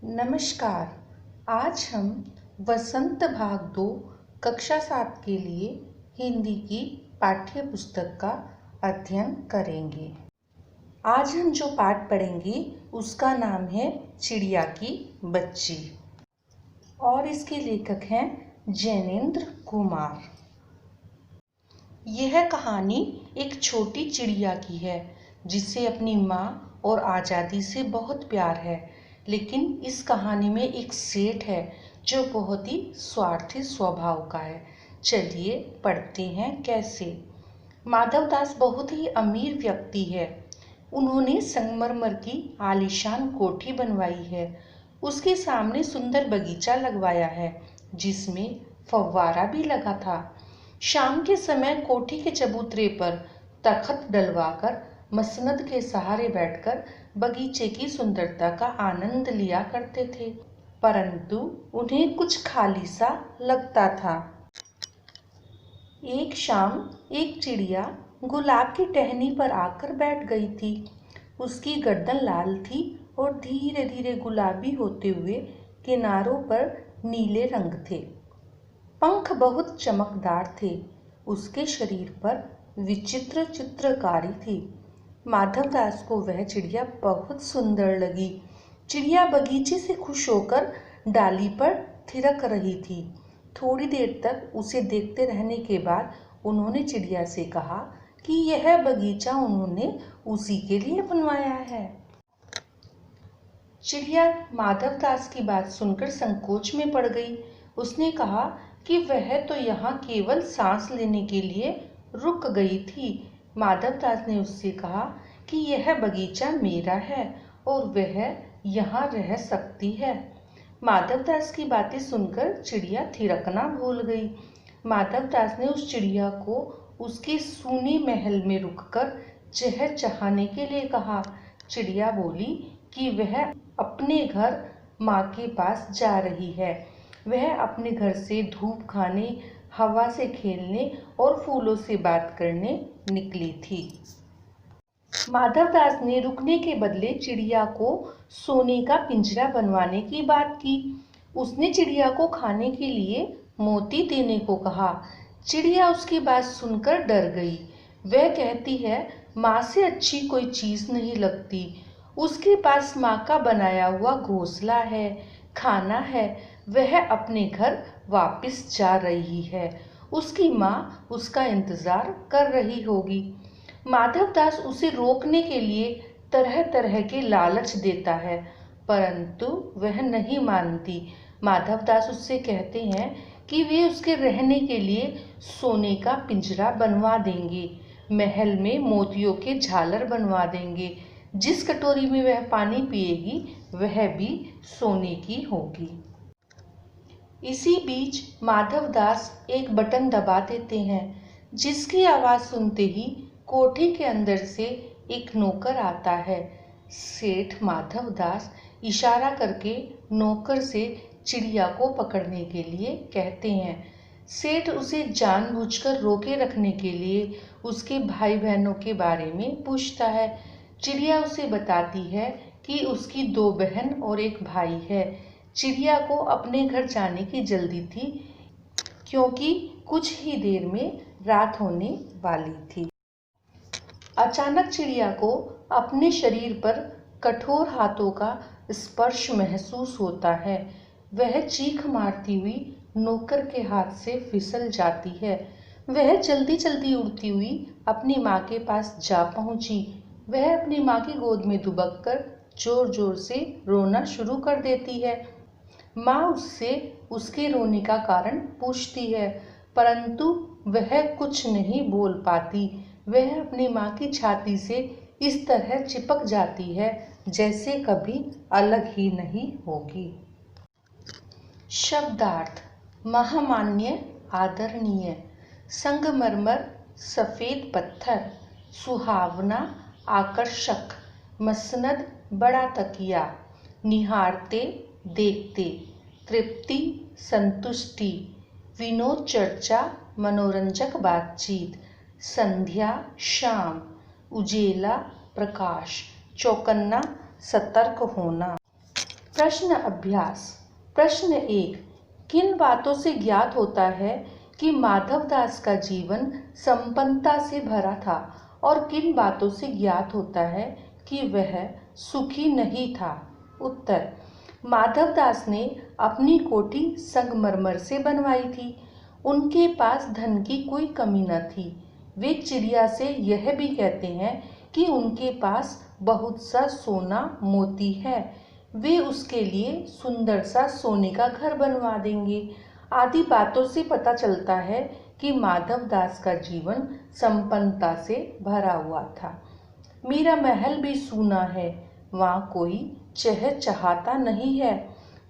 नमस्कार। आज हम वसंत भाग 2 कक्षा 7 के लिए हिंदी की पाठ्य पुस्तक का अध्ययन करेंगे। आज हम जो पाठ पढ़ेंगे उसका नाम है चिड़िया की बच्ची और इसके लेखक हैं जैनेन्द्र कुमार। यह कहानी एक छोटी चिड़िया की है जिसे अपनी माँ और आज़ादी से बहुत प्यार है। लेकिन इस कहानी में एक सेठ है जो बहुत ही स्वार्थी स्वभाव का है। चलिए पढ़ते हैं कैसे। माधवदास बहुत ही अमीर व्यक्ति है। उन्होंने संगमरमर की आलीशान कोठी बनवाई है। उसके सामने सुंदर बगीचा लगवाया है जिसमें फव्वारा भी लगा था। शाम के समय कोठी के चबूतरे पर तख्त डलवाकर मसनद के सहारे बैठकर बगीचे की सुंदरता का आनंद लिया करते थे, परंतु उन्हें कुछ खाली सा लगता था। एक शाम एक चिड़िया गुलाब की टहनी पर आकर बैठ गई थी। उसकी गर्दन लाल थी और धीरे धीरे गुलाबी होते हुए किनारों पर नीले रंग थे। पंख बहुत चमकदार थे। उसके शरीर पर विचित्र चित्रकारी थी। माधवदास को वह चिड़िया बहुत सुंदर लगी। चिड़िया बगीचे से खुश होकर डाली पर थिरक रही थी। थोड़ी देर तक उसे देखते रहने के बाद उन्होंने चिड़िया से कहा कि यह बगीचा उन्होंने उसी के लिए बनवाया है। चिड़िया माधवदास की बात सुनकर संकोच में पड़ गई। उसने कहा कि वह तो यहाँ केवल सांस लेने के लिए रुक गई थी। माधवदास ने उससे कहा कि यह बगीचा मेरा है और वह यहाँ रह सकती है। माधवदास की बातें सुनकर चिड़िया थिरकना भूल गई। माधवदास ने उस चिड़िया को उसके सूने महल में रुककर चहचहाने के लिए कहा। चिड़िया बोली कि वह अपने घर माँ के पास जा रही है। वह अपने घर से धूप खाने, हवा से खेलने और फूलों से बात करने निकली थी। माधवदास ने रुकने के बदले चिड़िया को सोने का पिंजरा बनवाने की बात की। उसने चिड़िया को खाने के लिए मोती देने को कहा। चिड़िया उसकी बात सुनकर डर गई। वह कहती है, माँ से अच्छी कोई चीज नहीं लगती। उसके पास माँ का बनाया हुआ घोंसला है, खाना है। वह अपने घर वापस जा रही है। उसकी माँ उसका इंतजार कर रही होगी। माधवदास उसे रोकने के लिए तरह तरह के लालच देता है, परंतु वह नहीं मानती। माधवदास उससे कहते हैं कि वे उसके रहने के लिए सोने का पिंजरा बनवा देंगे, महल में मोतियों के झालर बनवा देंगे। जिस कटोरी में वह पानी पिएगी वह भी सोने की होगी। इसी बीच माधवदास एक बटन दबा देते हैं, जिसकी आवाज़ सुनते ही कोठी के अंदर से एक नौकर आता है। सेठ माधवदास इशारा करके नौकर से चिड़िया को पकड़ने के लिए कहते हैं। सेठ उसे जानबूझकर रोके रखने के लिए उसके भाई बहनों के बारे में पूछता है। चिड़िया उसे बताती है कि उसकी 2 बहन और 1 भाई है। चिड़िया को अपने घर जाने की जल्दी थी क्योंकि कुछ ही देर में रात होने वाली थी। अचानक चिड़िया को अपने शरीर पर कठोर हाथों का स्पर्श महसूस होता है। वह चीख मारती हुई नौकर के हाथ से फिसल जाती है। वह जल्दी जल्दी उड़ती हुई अपनी माँ के पास जा पहुँची। वह अपनी माँ की गोद में दुबककर जोर जोर से रोना शुरू कर देती है। माँ उससे उसके रोने का कारण पूछती है, परंतु वह कुछ नहीं बोल पाती। वह अपनी माँ की छाती से इस तरह चिपक जाती है जैसे कभी अलग ही नहीं होगी। शब्दार्थ: महामान्य, आदरणीय। संगमरमर, सफेद पत्थर। सुहावना, आकर्षक। मसनद, बड़ा तकिया। निहारते, देखते। तृप्ति, संतुष्टि। विनोद, चर्चा, मनोरंजक बातचीत। संध्या, शाम। उजेला, प्रकाश। चौकन्ना, सतर्क होना। प्रश्न अभ्यास। प्रश्न 1। किन बातों से ज्ञात होता है कि माधवदास का जीवन संपन्नता से भरा था और किन बातों से ज्ञात होता है कि वह सुखी नहीं था? उत्तर। माधवदास ने अपनी कोठी संगमरमर से बनवाई थी। उनके पास धन की कोई कमी न थी। वे चिड़िया से यह भी कहते हैं कि उनके पास बहुत सा सोना मोती है। वे उसके लिए सुंदर सा सोने का घर बनवा देंगे। आदि बातों से पता चलता है कि माधवदास का जीवन संपन्नता से भरा हुआ था। मेरा महल भी सूना है, वहाँ कोई चहचहाता नहीं है।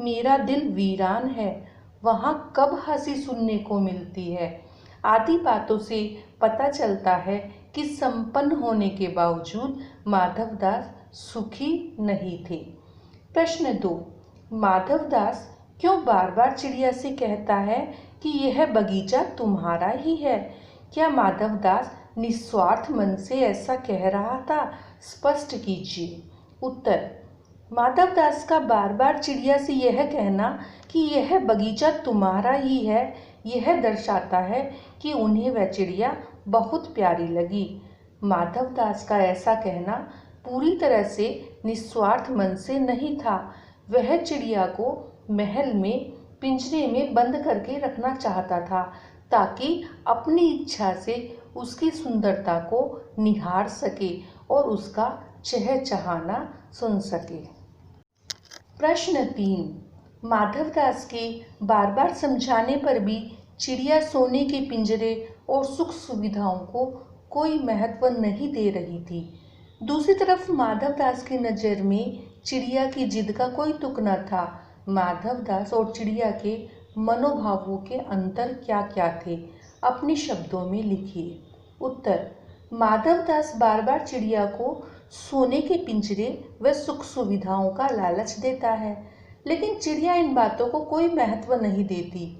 मेरा दिल वीरान है, वहाँ कब हंसी सुनने को मिलती है। आदि बातों से पता चलता है कि संपन्न होने के बावजूद माधवदास सुखी नहीं थे। प्रश्न 2। माधवदास क्यों बार बार चिड़िया से कहता है कि यह बगीचा तुम्हारा ही है? क्या माधवदास निस्वार्थ मन से ऐसा कह रहा था? स्पष्ट कीजिए। उत्तर। माधवदास का बार बार चिड़िया से यह कहना कि यह बगीचा तुम्हारा ही है, यह दर्शाता है कि उन्हें वह चिड़िया बहुत प्यारी लगी। माधवदास का ऐसा कहना पूरी तरह से निस्वार्थ मन से नहीं था। वह चिड़िया को महल में पिंजरे में बंद करके रखना चाहता था ताकि अपनी इच्छा से उसकी सुंदरता को निहार सके और उसका चहचहाना सुन सके। प्रश्न 3। माधवदास के बार बार समझाने पर भी चिड़िया सोने के पिंजरे और सुख सुविधाओं को कोई महत्व नहीं दे रही थी। दूसरी तरफ माधवदास की नज़र में चिड़िया की जिद का कोई तुक न था। माधवदास और चिड़िया के मनोभावों के अंतर क्या क्या थे, अपने शब्दों में लिखिए। उत्तर। माधवदास बार बार चिड़िया को सोने के पिंजरे व सुख सुविधाओं का लालच देता है, लेकिन चिड़िया इन बातों को कोई महत्व नहीं देती।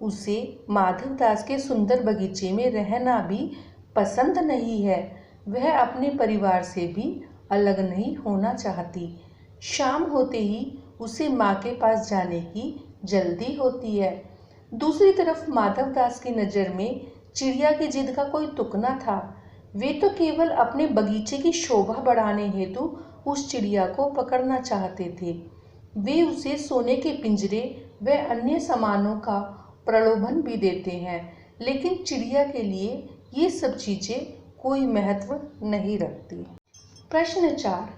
उसे माधवदास के सुंदर बगीचे में रहना भी पसंद नहीं है। वह अपने परिवार से भी अलग नहीं होना चाहती। शाम होते ही उसे माँ के पास जाने की जल्दी होती है। दूसरी तरफ माधवदास की नज़र में चिड़िया की जिद का कोई तुक न था। वे तो केवल अपने बगीचे की शोभा बढ़ाने हेतु उस चिड़िया को पकड़ना चाहते थे। वे उसे सोने के पिंजरे व अन्य सामानों का प्रलोभन भी देते हैं, लेकिन चिड़िया के लिए ये सब चीज़ें कोई महत्व नहीं रखती। प्रश्न 4।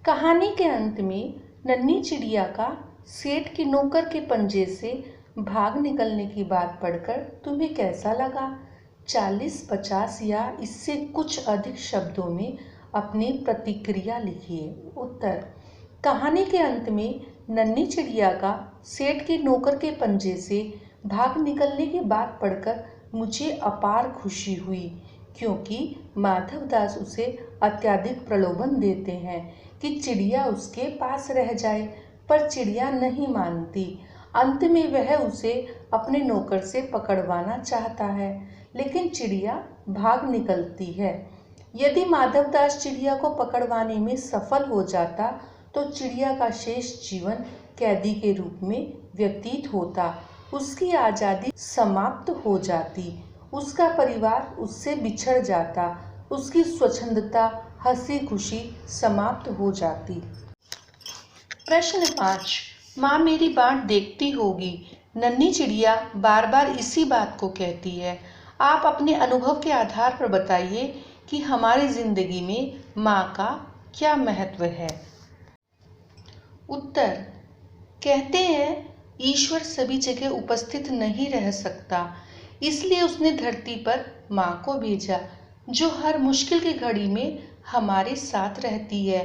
कहानी के अंत में नन्ही चिड़िया का सेठ के नौकर के पंजे से भाग निकलने की बात पढ़कर तुम्हें कैसा लगा? 40, 50 या इससे कुछ अधिक शब्दों में अपनी प्रतिक्रिया लिखिए। उत्तर। कहानी के अंत में नन्ही चिड़िया का सेठ के नौकर के पंजे से भाग निकलने की बात पढ़कर मुझे अपार खुशी हुई, क्योंकि माधवदास उसे अत्यधिक प्रलोभन देते हैं कि चिड़िया उसके पास रह जाए, पर चिड़िया नहीं मानती। अंत में वह उसे अपने नौकर से पकड़वाना चाहता है, लेकिन चिड़िया भाग निकलती है। यदि माधवदास चिड़िया को पकड़वाने में सफल हो जाता तो चिड़िया का शेष जीवन कैदी के रूप में व्यतीत होता। उसकी आज़ादी समाप्त हो जाती, उसका परिवार उससे बिछड़ जाता, उसकी स्वच्छंदता हंसी खुशी समाप्त हो जाती। प्रश्न 5। माँ मेरी बाट देखती होगी। नन्ही चिड़िया बार बार इसी बात को कहती है। आप अपने अनुभव के आधार पर बताइए कि हमारी जिंदगी में माँ का क्या महत्व है। उत्तर। कहते हैं ईश्वर सभी जगह उपस्थित नहीं रह सकता, इसलिए उसने धरती पर माँ को भेजा, जो हर मुश्किल की घड़ी में हमारे साथ रहती है।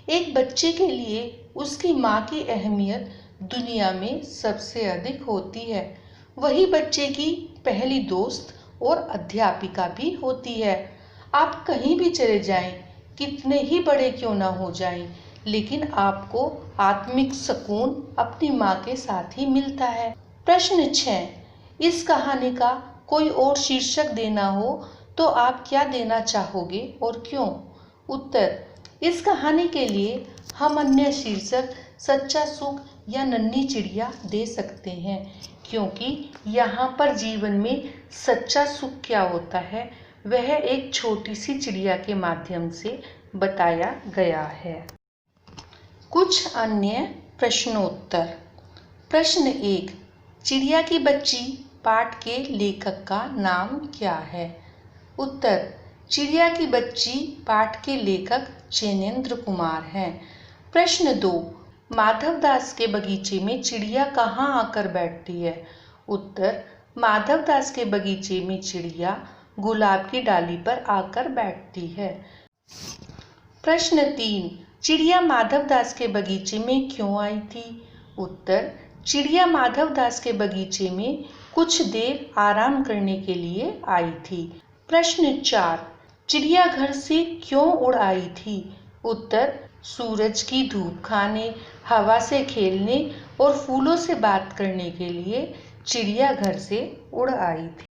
एक बच्चे के लिए उसकी माँ की अहमियत दुनिया में सबसे अधिक होती है। वही बच्चे की पहली दोस्त और अध्यापिका भी होती है। आप कहीं भी चले जाएं, कितने ही बड़े क्यों ना हो जाएं, लेकिन आपको आत्मिक सुकून अपनी माँ के साथ ही मिलता है। प्रश्न 6। इस कहानी का कोई और शीर्षक देना हो तो आप क्या देना चाहोगे और क्यों? उत्तर। इस कहानी के लिए हम अन्य शीर्षक सच्चा सुख या नन्ही चिड़िया दे सकते हैं, क्योंकि यहाँ पर जीवन में सच्चा सुख क्या होता है वह एक छोटी सी चिड़िया के माध्यम से बताया गया है। कुछ अन्य प्रश्नोत्तर। प्रश्न 1, चिड़िया की बच्ची पाठ के लेखक का नाम क्या है? उत्तर, चिड़िया की बच्ची पाठ के लेखक चैनेन्द्र कुमार हैं। प्रश्न 2, माधवदास के बगीचे में चिड़िया कहाँ आकर बैठती है? उत्तर, माधवदास के बगीचे में चिड़िया गुलाब की डाली पर आकर बैठती है। प्रश्न 3, चिड़िया माधवदास के बगीचे में क्यों आई थी? उत्तर, चिड़िया माधवदास के बगीचे में कुछ देर आराम करने के लिए आई थी। प्रश्न 4, चिड़िया घर से क्यों उड़ आई थी? उत्तर, सूरज की धूप खाने, हवा से खेलने और फूलों से बात करने के लिए चिड़िया घर से उड़ आई थी।